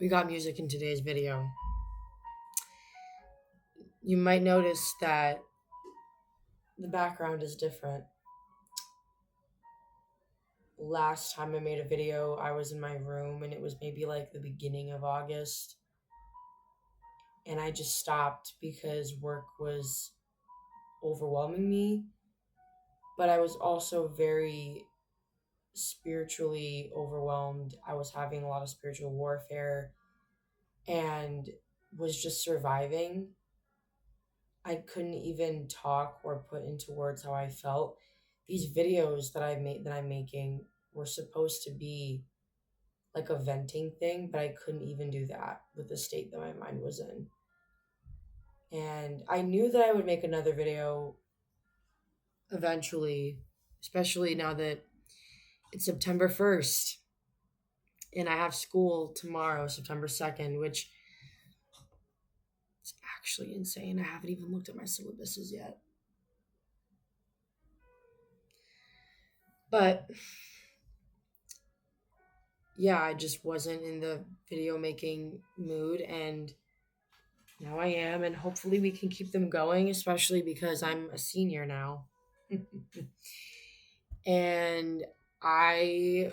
We got music in today's video. You might notice that the background is different. Last time I made a video, I was in my room and it was maybe like the beginning of August. And I just stopped because work was overwhelming me. But I was also very spiritually overwhelmed. I was having a lot of spiritual warfare and was just surviving. I couldn't even talk or put into words how I felt. These videos that I'm making were supposed to be like a venting thing, but I couldn't even do that with the state that my mind was in. And I knew that I would make another video eventually, especially now that it's September 1st and I have school tomorrow, September 2nd, which is actually insane. I haven't even looked at my syllabuses yet. But yeah, I just wasn't in the video making mood, and now I am, and hopefully we can keep them going, especially because I'm a senior now. And I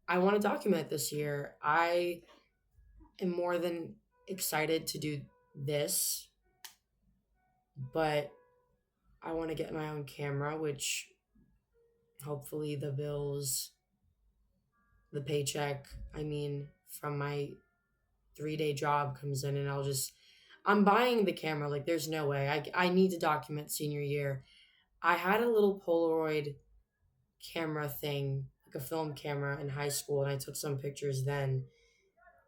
I want to document this year. I am more than excited to do this, but I want to get my own camera, which hopefully the bills, the paycheck, from my 3-day job comes in and I'm buying the camera. Like, there's no way. I need to document senior year. I had a little Polaroid camera thing, like a film camera in high school, and I took some pictures then,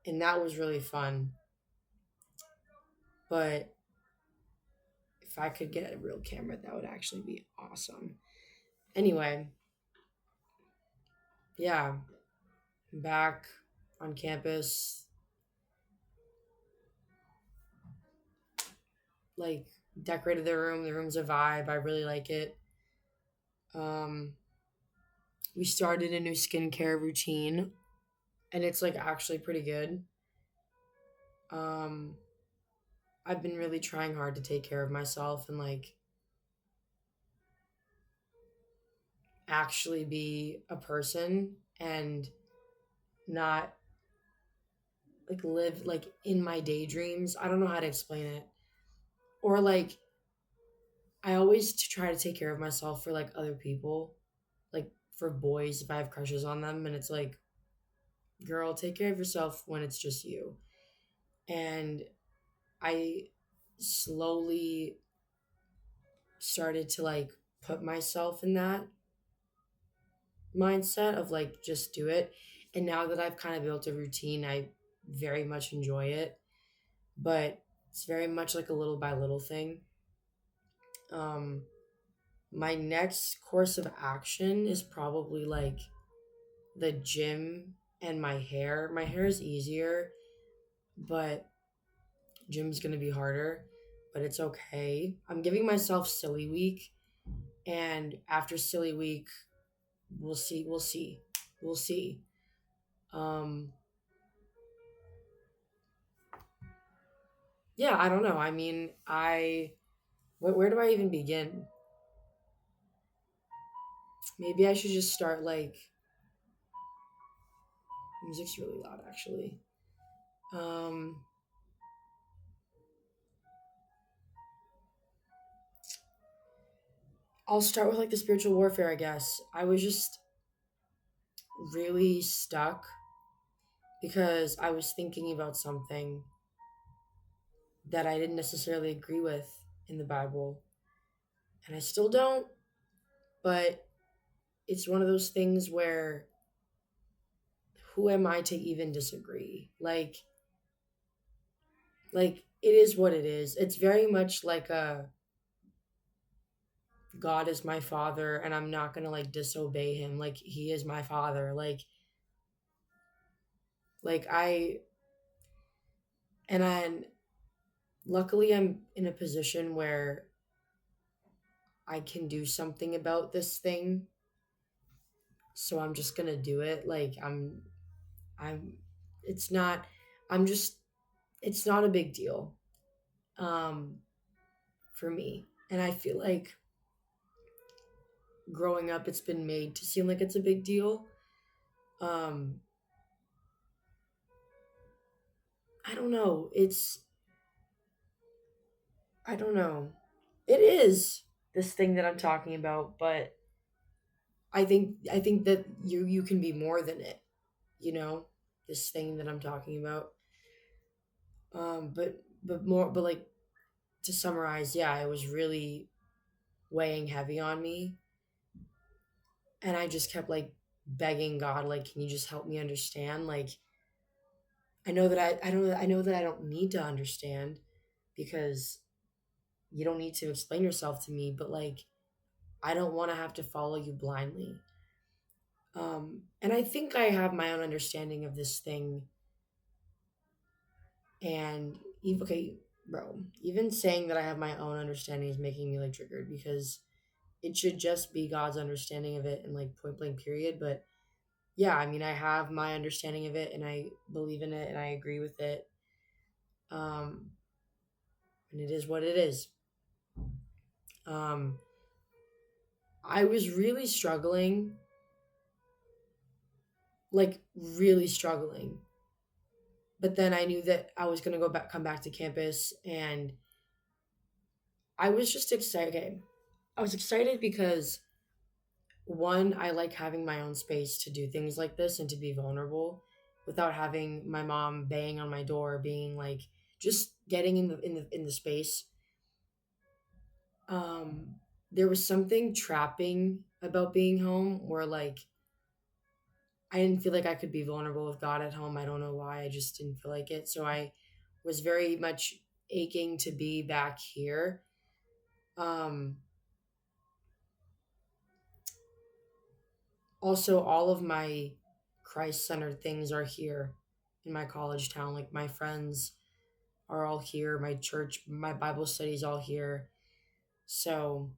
and that was really fun. But if I could get a real camera, that would actually be awesome. Anyway, yeah, I'm back on campus. Like, decorated the room. The room's a vibe. I really like it. Um, we started a new skincare routine, and it's like actually pretty good. Um, I've been really trying hard to take care of myself and like actually be a person and not like live like in my daydreams. I don't know how to explain it. Or like I always try to take care of myself for like other people, like for boys if I have crushes on them, and it's like, girl, take care of yourself when it's just you. And I slowly started to like put myself in that mindset of like just do it. And now that I've kind of built a routine, I very much enjoy it. But it's very much like a little by little thing. Um my next course of action is probably like the gym and my hair. My hair is easier, but gym's going to be harder, but it's okay. I'm giving myself silly week, and after silly week, we'll see. Um yeah, I don't know. Where do I even begin? Maybe I should just start like music's really loud actually. Um I'll start with like the spiritual warfare, I guess. I was just really stuck because I was thinking about something that I didn't necessarily agree with in the Bible. And I still don't, but it's one of those things where who am I to even disagree? Like it is what it is. It's very much like a God is my father and I'm not going to like disobey him. Like he is my father. Like I and I luckily I'm in a position where I can do something about this thing. So I'm just going to do it. I'm it's not I'm just it's not a big deal um for me. And I feel like growing up it's been made to seem like it's a big deal. Um I don't know. I don't know. It is this thing that I'm talking about, but I think that you can be more than it, you know? This thing that I'm talking about. But like to summarize, yeah, it was really weighing heavy on me, and I just kept like begging God, like, can you just help me understand? Like, I know that I don't need to understand because you don't need to explain yourself to me, but like I don't want to have to follow you blindly. And I think I have my own understanding of this thing, and okay, bro, even saying that I have my own understanding is making me like triggered because it should just be God's understanding of it and like point blank period. But yeah, I mean, I have my understanding of it and I believe in it and I agree with it. Um, and it is what it is. Um, I was really struggling, like really struggling. But then I knew that I was gonna come back to campus, and I was just excited. Okay, I was excited because one, I like having my own space to do things like this and to be vulnerable without having my mom banging on my door, being like just getting in the space. Um, there was something trapping about being home where like I didn't feel like I could be vulnerable with God at home. I don't know why. I just didn't feel like it. So I was very much aching to be back here. Um, Also, all of my Christ centered things are here in my college town. Like my friends are all here, my church, my Bible studies all here. So,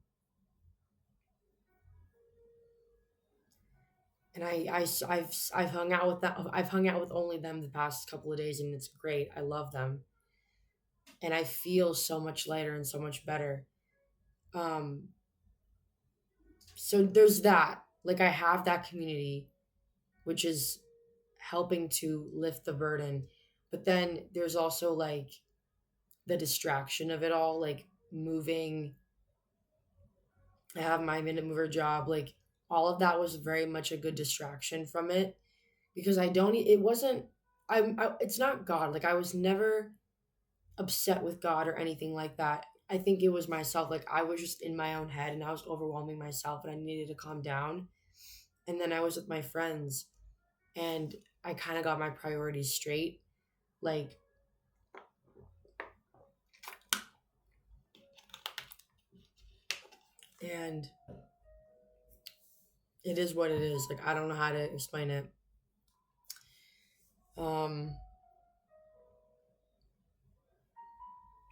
and I've hung out with that. I've hung out with only them the past couple of days, and it's great. I love them, and I feel so much lighter and so much better. Um, so there's that. Like I have that community, which is helping to lift the burden. But then there's also like the distraction of it all, like moving. I have my minute mover job, like all of that was very much a good distraction from it because I don't. It wasn't. It's not God. Like I was never upset with God or anything like that. I think it was myself. Like I was just in my own head and I was overwhelming myself and I needed to calm down. And then I was with my friends and I kind of got my priorities straight. Like, and it is what it is. Like I don't know how to explain it. Um,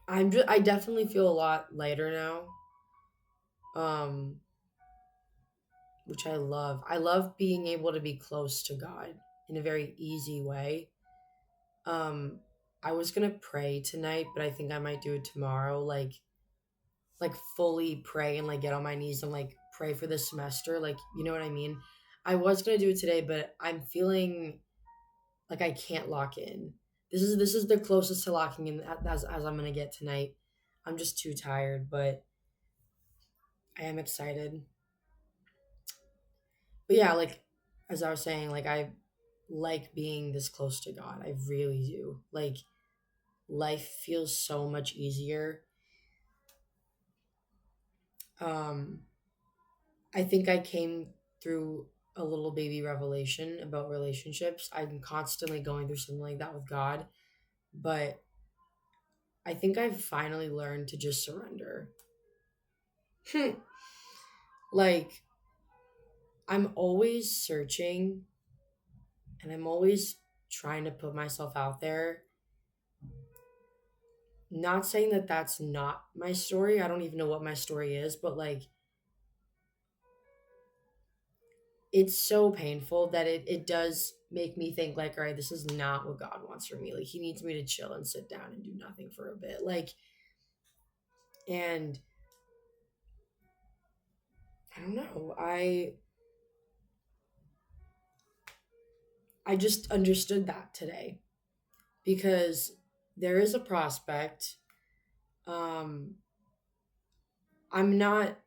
I definitely feel a lot lighter now. Um, which I love. I love being able to be close to God in a very easy way. Um, I was gonna pray tonight, but I think I might do it tomorrow. Like fully pray and like get on my knees and like pray for the semester. Like you know what I mean. I was gonna do it today, but I'm feeling like I can't lock in. This is the closest to locking in as I'm gonna get tonight. I'm just too tired, but I am excited. But yeah, like as I was saying, like I like being this close to God. I really do. Like life feels so much easier. Um I think I came through a little baby revelation about relationships. I'm constantly going through something like that with God, but I think I've finally learned to just surrender. Like I'm always searching and I'm always trying to put myself out there. Not saying that that's not my story. I don't even know what my story is, but like it's so painful that it does make me think like, all right, this is not what God wants from me. Like he needs me to chill and sit down and do nothing for a bit. Like, and I don't know. I just understood that today because there is a prospect. Um I'm not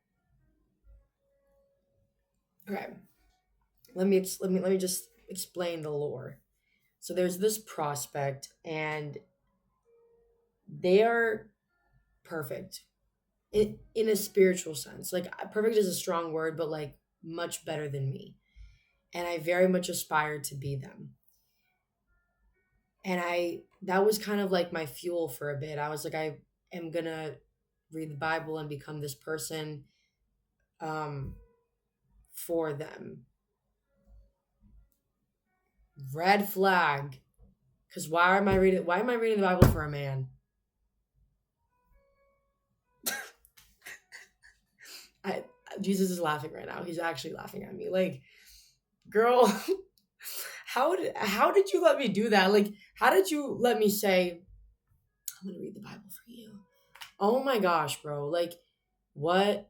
okay. Let me just explain the lore. So there's this prospect and they are perfect in a spiritual sense. Like perfect is a strong word, but like much better than me. And I very much aspired to be them. And I that was kind of like my fuel for a bit. I was like, I am gonna read the Bible and become this person um for them. Red flag. Because why am I reading the Bible for a man? I Jesus is laughing right now. He's actually laughing at me. Like, girl, how did you let me do that? Like, how did you let me say, I'm gonna read the Bible for you? Oh my gosh, bro. Like, what?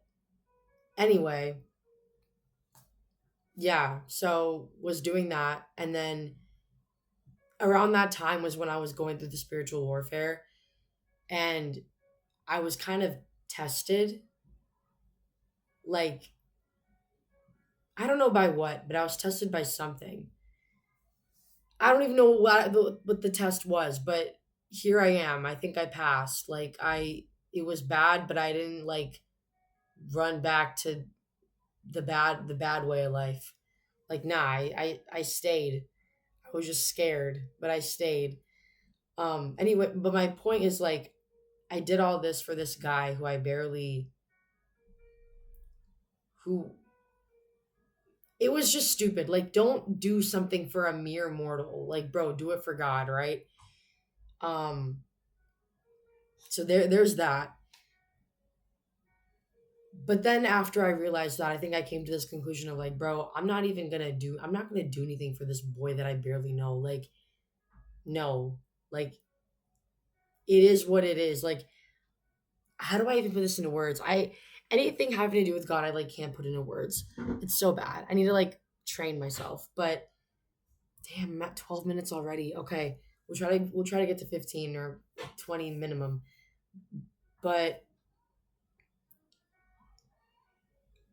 Anyway, yeah, so was doing that. And then around that time was when I was going through the spiritual warfare and I was kind of tested. Like, I don't know by what, but I was tested by something. I don't even know what the test was, but here I am. I think I passed. Like it was bad, but I didn't like run back to the bad way of life. Like nah, I stayed. I was just scared, but I stayed. Anyway, but my point is like I did all this for this guy who I barely who it was just stupid. Like don't do something for a mere mortal. Like bro, do it for God, right? Um so there's that. But then after I realized that, I think I came to this conclusion of like, bro, I'm not gonna do anything for this boy that I barely know. Like, no. Like it is what it is. Like, how do I even put this into words? Anything having to do with God, I like can't put into words. It's so bad. I need to like train myself. But damn, I'm at 12 minutes already. Okay. We'll try to get to 15 or 20 minimum. But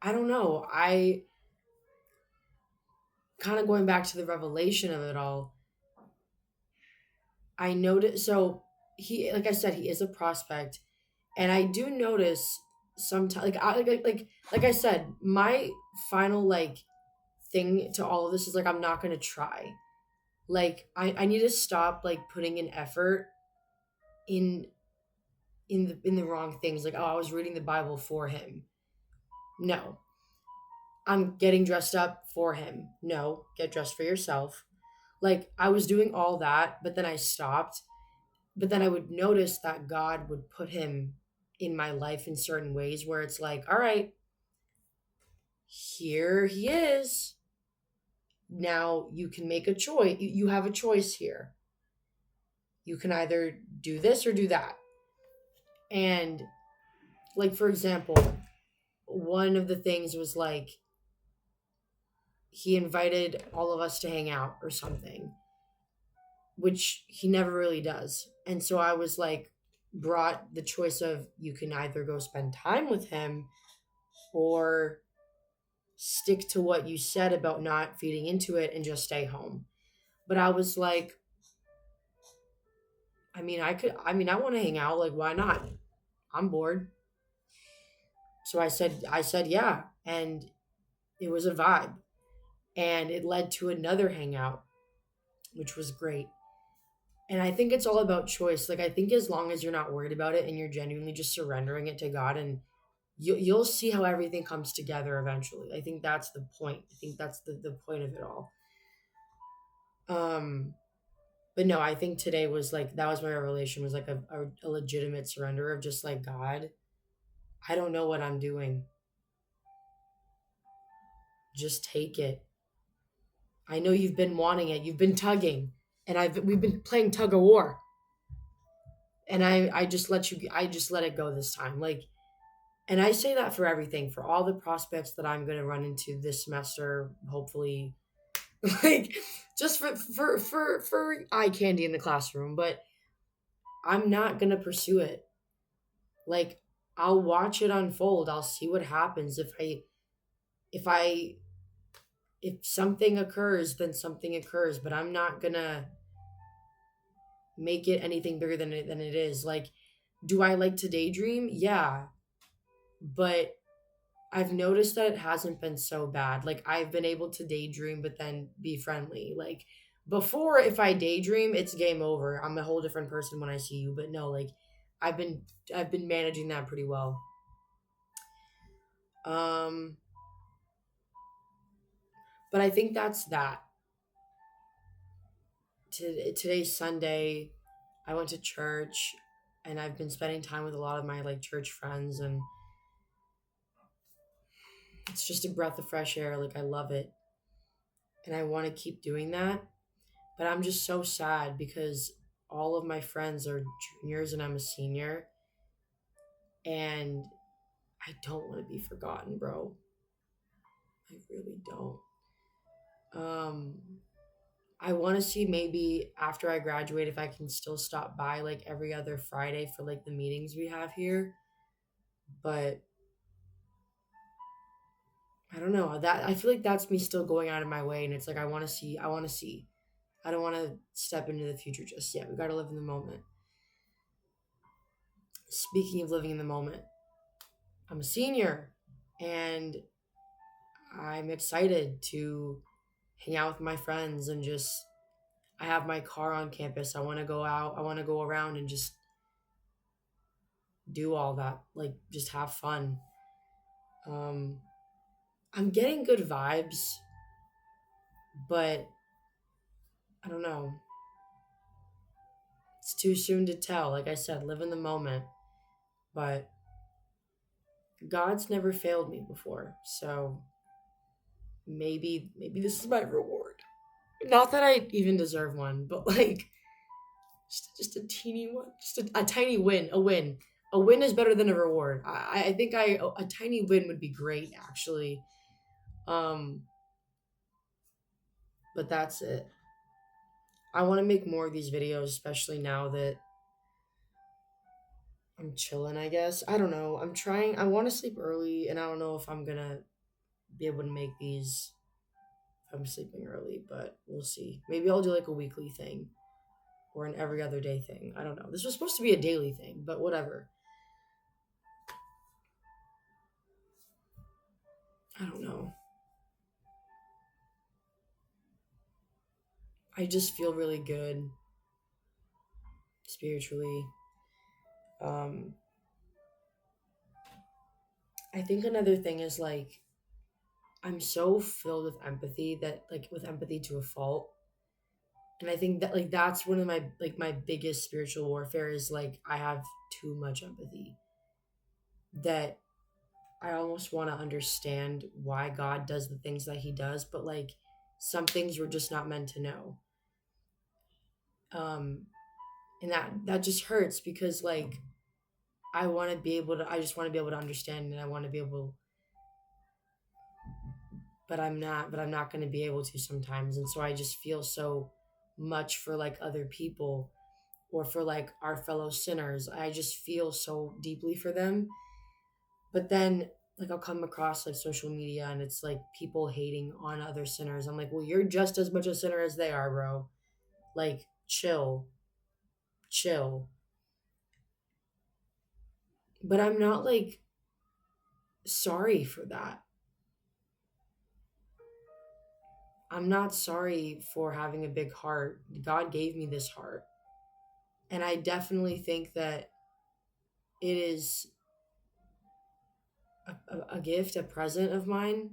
I don't know. I kind of going back to the revelation of it all, I noticed. So he, like I said, he is a prospect, and I do notice sometimes, like I said, my final like thing to all of this is like I'm not gonna try. Like I need to stop like putting in effort in in the wrong things. Like oh, I was reading the Bible for him. No, I'm getting dressed up for him. No, get dressed for yourself. Like I was doing all that, but then I stopped. But then I would notice that God would put him in my life in certain ways where it's like, all right, here he is. Now you can make a choice. You have a choice here. You can either do this or do that. And like for example, one of the things was like he invited all of us to hang out or something, which he never really does. And so I was like brought the choice of you can either go spend time with him or stick to what you said about not feeding into it and just stay home. But I was like, I want to hang out. Like, why not? I'm bored. So I said, yeah. And it was a vibe. And it led to another hangout, which was great. And I think it's all about choice. Like, I think as long as you're not worried about it and you're genuinely just surrendering it to God, and you'll see how everything comes together eventually. I think that's the point. I think that's the point of it all. Um, but no, I think today was like that was my revelation was like a legitimate surrender of just like God, I don't know what I'm doing. Just take it. I know you've been wanting it. You've been tugging, and we've been playing tug of war, and I just let it go this time. Like, and I say that for everything, for all the prospects that I'm gonna run into this semester, hopefully, like just for eye candy in the classroom. But I'm not gonna pursue it. Like, I'll watch it unfold. I'll see what happens. If I if something occurs, then something occurs. But I'm not gonna make it anything bigger than it is. Like, do I like to daydream? Yeah, but I've noticed that it hasn't been so bad. Like, I've been able to daydream, but then be friendly. Like, before, if I daydream, it's game over. I'm a whole different person when I see you. But no, like, I've been I've been managing that pretty well. Um, but I think that's that. Today's Sunday. I went to church, and I've been spending time with a lot of my like church friends, and it's just a breath of fresh air. Like, I love it, and I want to keep doing that. But I'm just so sad because all of my friends are juniors and I'm a senior, and I don't want to be forgotten, bro. I really don't. Um, I want to see maybe after I graduate if I can still stop by like every other Friday for like the meetings we have here. But I don't know. That I feel like that's me still going out of my way, and it's like I want to see. I don't want to step into the future just yet. We got to live in the moment. Speaking of living in the moment, I'm a senior, and I'm excited to hang out with my friends and just I have my car on campus. I want to go out. I want to go around and just do all that. Like, just have fun. Um I'm getting good vibes, but I don't know. It's too soon to tell. Like I said, live in the moment. But God's never failed me before. So maybe this is my reward. Not that I even deserve one, but like just a teeny one, just a tiny win, a win. A win is better than a reward. I think a tiny win would be great actually. Um, but that's it. I want to make more of these videos, especially now that I'm chilling. I guess I don't know. I'm trying. I want to sleep early, and I don't know if I'm gonna be able to make these. If I'm sleeping early, but we'll see. Maybe I'll do like a weekly thing or an every other day thing. I don't know. This was supposed to be a daily thing, but whatever. I don't know. I just feel really good spiritually. Um, I think another thing is like I'm so filled with empathy that like with empathy to a fault. And I think that like that's one of my biggest spiritual warfare is like I have too much empathy that I almost want to understand why God does the things that he does, but like some things we're just not meant to know. Um and that just hurts because like I just want to be able to understand, and I want to be able, but I'm not going to be able to sometimes. And so I just feel so much for like other people or for like our fellow sinners. I just feel so deeply for them. But then like I'll come across like social media and it's like people hating on other sinners. I'm like, well, you're just as much a sinner as they are, bro. Like, chill, chill. But I'm not like sorry for that. I'm not sorry for having a big heart. God gave me this heart. And I definitely think that it is a gift, a present of mine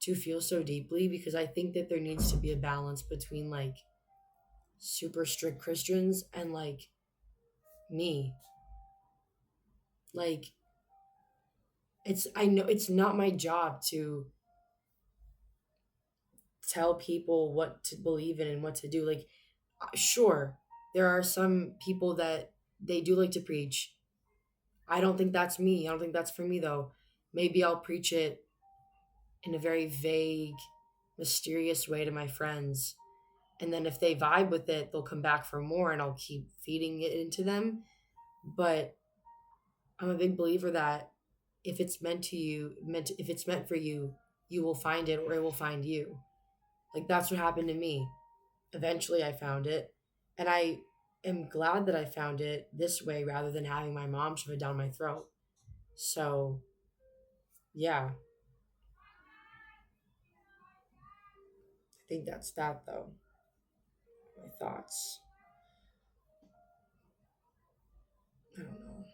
to feel so deeply, because I think that there needs to be a balance between like super strict Christians and like me. Like, I know it's not my job to tell people what to believe in and what to do. Like, sure, there are some people that they do like to preach. I don't think that's me. I don't think that's for me though. Maybe I'll preach it in a very vague, mysterious way to my friends. And then if they vibe with it, they'll come back for more and I'll keep feeding it into them. But I'm a big believer that if it's meant to you, if it's meant for you, you will find it or it will find you. Like that's what happened to me. Eventually I found it. And I am glad that I found it this way rather than having my mom shove it down my throat. So, yeah, I think that's that though. My thoughts. I don't know.